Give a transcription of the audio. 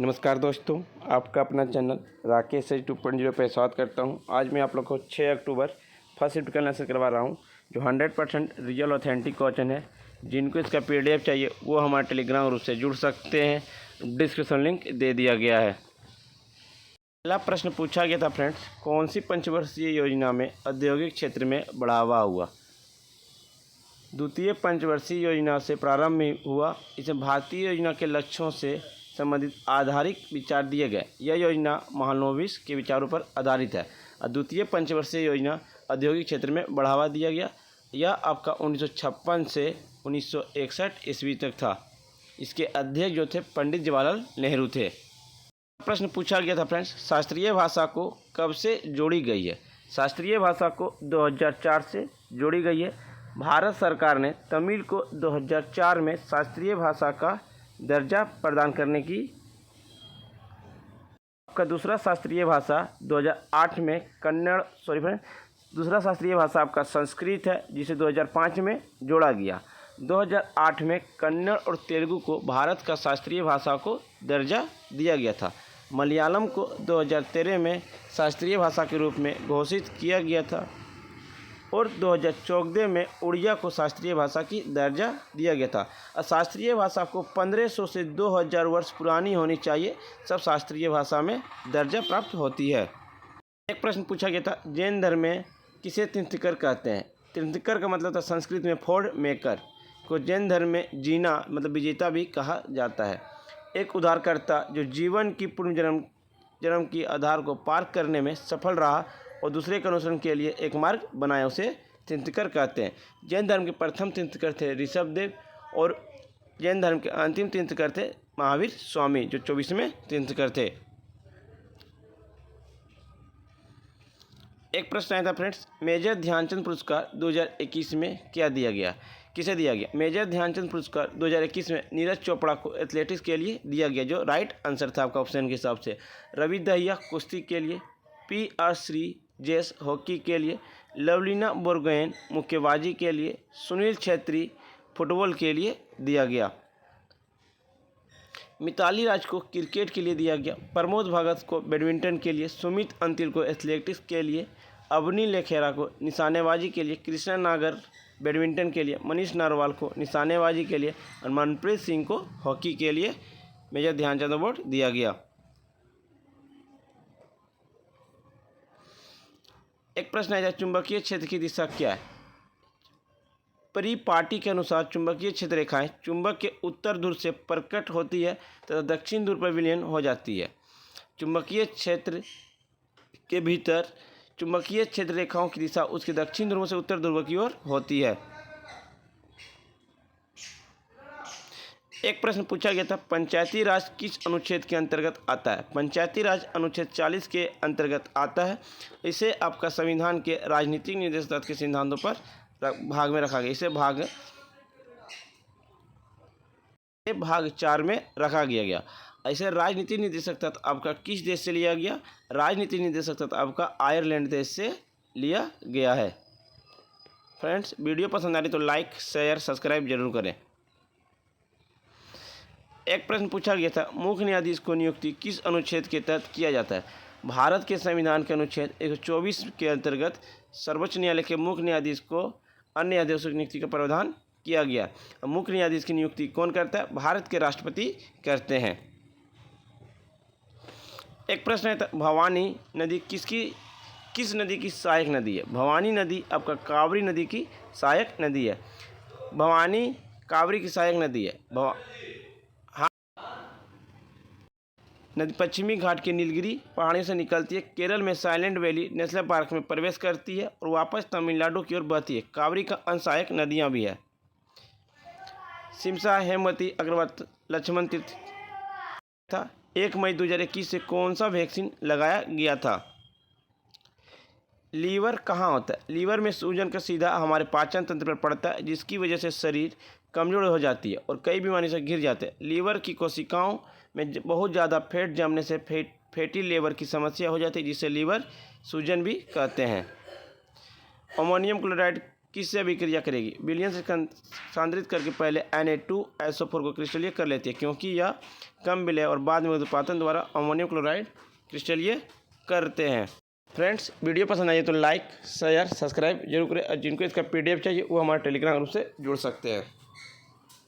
नमस्कार दोस्तों, आपका अपना चैनल राकेश 2.0 पे स्वागत करता हूं। आज मैं आप लोग को 6 अक्टूबर फर्स्ट शिफ्ट का एनालिसिस करवा रहा हूं, जो 100% रियल ऑथेंटिक क्वेश्चन है। जिनको इसका PDF चाहिए वो हमारे टेलीग्राम ग्रुप से जुड़ सकते हैं। डिस्क्रिप्शन लिंक दे दिया गया है। पहला प्रश्न पूछा गया था फ्रेंड्स, कौन सी पंचवर्षीय योजना में औद्योगिक क्षेत्र में बढ़ावा हुआ? द्वितीय पंचवर्षीय योजना से प्रारंभ हुआ। इसे भारतीय योजना के लक्ष्यों से संबंधित आधारित विचार दिए गए। यह योजना महालनोबिस के विचारों पर आधारित है। द्वितीय पंचवर्षीय योजना औद्योगिक क्षेत्र में बढ़ावा दिया गया। यह आपका 1956 से 1961 ईस्वी तक था। इसके अध्यक्ष जो थे पंडित जवाहरलाल नेहरू थे। प्रश्न पूछा गया था फ्रेंड्स, शास्त्रीय भाषा को कब से जोड़ी गई है? शास्त्रीय भाषा को 2004 से जोड़ी गई है। भारत सरकार ने तमिल को 2004 में शास्त्रीय भाषा का दर्जा प्रदान करने की। आपका दूसरा शास्त्रीय भाषा 2008 में दूसरा शास्त्रीय भाषा आपका संस्कृत है, जिसे 2005 में जोड़ा गया। 2008 में कन्नड़ और तेलुगु को भारत का शास्त्रीय भाषा को दर्जा दिया गया था। मलयालम को 2013 में शास्त्रीय भाषा के रूप में घोषित किया गया था और 2014 में उड़िया को शास्त्रीय भाषा की दर्जा दिया गया था। शास्त्रीय भाषा को 1500 से 2000 वर्ष पुरानी होनी चाहिए, सब शास्त्रीय भाषा में दर्जा प्राप्त होती है। एक प्रश्न पूछा गया था, जैन धर्म में किसे तीर्थंकर कहते हैं? तीर्थंकर का मतलब था संस्कृत में फोर्ड मेकर को जैन धर्म में जीना मतलब विजेता भी कहा जाता है। एक उद्धारकर्ता जो जीवन की पूर्ण जन्म की आधार को पार करने में सफल रहा और दूसरे के अनुसरण के लिए एक मार्ग बनाया, उसे तीर्थंकर कहते हैं। जैन धर्म के प्रथम तीर्थंकर थे ऋषभदेव और जैन धर्म के अंतिम तीर्थंकर थे महावीर स्वामी, जो 24वें तीर्थंकर थे। एक प्रश्न आया था फ्रेंड्स, मेजर ध्यानचंद पुरस्कार 2021 में क्या दिया गया? किसे दिया गया? मेजर ध्यानचंद पुरस्कार 2021 में नीरज चोपड़ा को एथलेटिक्स के लिए दिया गया, जो राइट आंसर था आपका ऑप्शन के हिसाब से। रवि दहिया कुश्ती के लिए, PR श्रीजेश हॉकी के लिए, लवलीना बोरगोहेन मुक्केबाजी के लिए, सुनील छेत्री फुटबॉल के लिए दिया गया। मिताली राज को क्रिकेट के लिए दिया गया। प्रमोद भगत को बैडमिंटन के लिए, सुमित अंतिल को एथलेटिक्स के लिए, अवनी लेखेरा को निशानेबाजी के लिए, कृष्णा नागर बैडमिंटन के लिए, मनीष नारवाल को निशानेबाजी के लिए और मनप्रीत सिंह को हॉकी के लिए मेजर ध्यानचंद अवार्ड दिया गया। एक प्रश्न है, चुंबकीय क्षेत्र की दिशा क्या है? परिपाटी के अनुसार चुंबकीय क्षेत्र रेखाएं चुंबक के उत्तर ध्रुव से प्रकट होती है तथा दक्षिण ध्रुव पर विलीन हो जाती है। चुंबकीय क्षेत्र के भीतर चुंबकीय क्षेत्र रेखाओं की दिशा उसके दक्षिण ध्रुव से उत्तर ध्रुव की ओर होती है। एक प्रश्न पूछा गया था, पंचायती राज किस अनुच्छेद के अंतर्गत आता है? पंचायती राज अनुच्छेद 40 के अंतर्गत आता है। इसे आपका संविधान के राजनीतिक निर्देश तत्व के सिद्धांतों पर भाग में रखा गया। इसे भाग 4 में रखा गया। ऐसे राजनीतिक निर्देशक तत्व आपका किस देश से लिया गया? राजनीतिक निर्देशक तत्व आपका आयरलैंड देश से लिया गया है। फ्रेंड्स, वीडियो पसंद आ रही तो लाइक शेयर सब्सक्राइब जरूर करें। एक प्रश्न पूछा गया था, मुख्य न्यायाधीश को नियुक्ति किस अनुच्छेद के तहत किया जाता है? भारत के संविधान के अनुच्छेद 124 के अंतर्गत सर्वोच्च न्यायालय के मुख्य न्यायाधीश को अन्य न्यायाधीशों की नियुक्ति का प्रावधान किया गया। मुख्य न्यायाधीश की नियुक्ति कौन करता है? भारत के राष्ट्रपति करते हैं। एक प्रश्न है, भवानी नदी किस नदी की सहायक नदी है? भवानी नदी आपका कावेरी नदी की सहायक नदी है। भवानी कावेरी की सहायक नदी है। नदी पश्चिमी घाट के नीलगिरी पहाड़ियों से निकलती है, केरल में साइलेंट वैली नेशनल पार्क में प्रवेश करती है और वापस तमिलनाडु की ओर बहती है। कावेरी का अंश सहायक नदियाँ भी है। सिमसा हेमवती अग्रवाल लक्ष्मण तीर्थ था। 1 मई 2021 से कौन सा वैक्सीन लगाया गया था? लीवर कहाँ होता है? लीवर में सूजन का सीधा हमारे पाचन तंत्र पर पड़ता है, जिसकी वजह से शरीर कमजोर हो जाती है और कई बीमारी से घिर जाते हैं। लीवर की कोशिकाओं में बहुत ज़्यादा फैट जमने से फैटी लीवर की समस्या हो जाती है, जिसे लीवर सूजन भी कहते हैं। अमोनियम क्लोराइड किससे अभिक्रिया करेगी? विलयन से सांद्रित करके पहले Na2SO4 को क्रिस्टलीय कर लेती है, क्योंकि यह कम विलय और बाद में उत्पादन द्वारा अमोनियम क्लोराइड क्रिस्टलीय करते हैं। फ्रेंड्स, वीडियो पसंद आई तो लाइक, शेयर, सब्सक्राइब जरूर करें और जिनको इसका PDF चाहिए वो हमारे टेलीग्राम ग्रुप से जुड़ सकते हैं।